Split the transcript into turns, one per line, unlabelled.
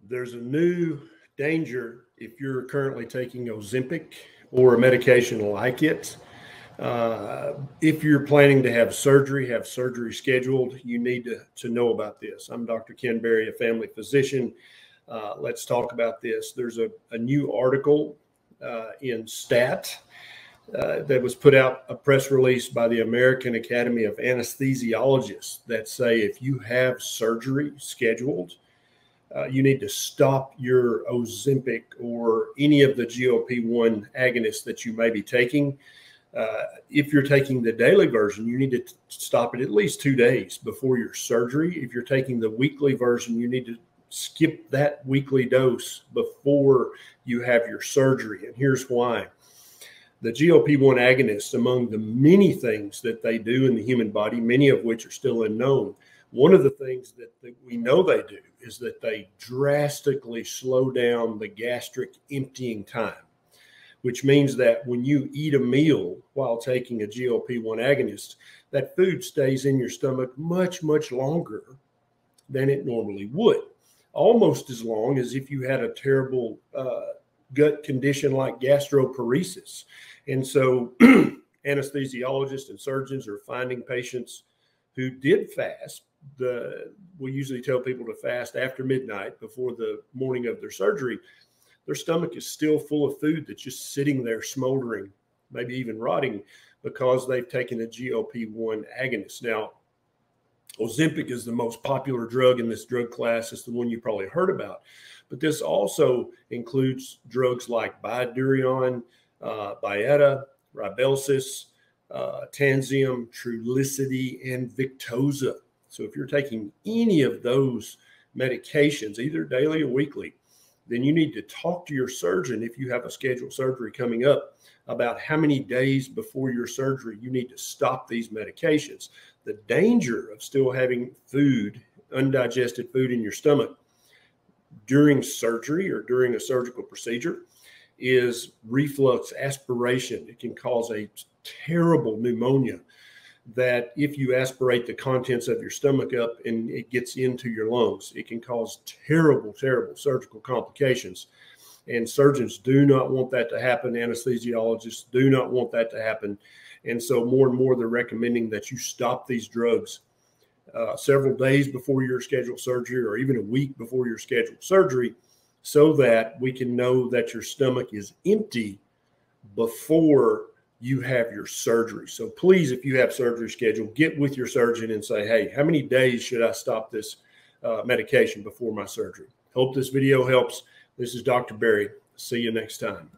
There's a new danger if you're currently taking Ozempic or a medication like it. If you're planning to have surgery scheduled, you need to know about this. I'm Dr. Ken Berry, a family physician. Let's talk about this. There's a new article in STAT that was put out, a press release by the American Academy of Anesthesiologists, that say if you have surgery scheduled, you need to stop your Ozempic or any of the GLP-1 agonists that you may be taking. If you're taking the daily version, you need to stop it at least 2 days before your surgery. If you're taking the weekly version, you need to skip that weekly dose before you have your surgery. And here's why. The GLP-1 agonists, among the many things that they do in the human body, many of which are still unknown, one of the things that we know they do is that they drastically slow down the gastric emptying time, which means that when you eat a meal while taking a GLP-1 agonist, that food stays in your stomach much, much longer than it normally would, almost as long as if you had a terrible gut condition like gastroparesis. And so anesthesiologists and surgeons are finding patients who did fast. We usually tell people to fast after midnight before the morning of their surgery. Their stomach is still full of food that's just sitting there smoldering, maybe even rotting, because they've taken a GLP-1 agonist. Now, Ozempic is the most popular drug in this drug class. It's the one you probably heard about. But this also includes drugs like Bydureon, Byetta, Rybelsus, Tanzium, Trulicity, and Victoza. So if you're taking any of those medications, either daily or weekly, then you need to talk to your surgeon if you have a scheduled surgery coming up about how many days before your surgery you need to stop these medications. The danger of still having food, undigested food in your stomach during surgery or during a surgical procedure is reflux aspiration. It can cause a terrible pneumonia that if you aspirate the contents of your stomach up and it gets into your lungs, it can cause terrible, terrible surgical complications. And surgeons do not want that to happen. Anesthesiologists do not want that to happen. And so more and more, they're recommending that you stop these drugs several days before your scheduled surgery or even a week before your scheduled surgery, so that we can know that your stomach is empty before you have your surgery. So please, if you have surgery scheduled, get with your surgeon and say, hey, how many days should I stop this medication before my surgery? Hope this video helps. This is Dr. Berry. See you next time.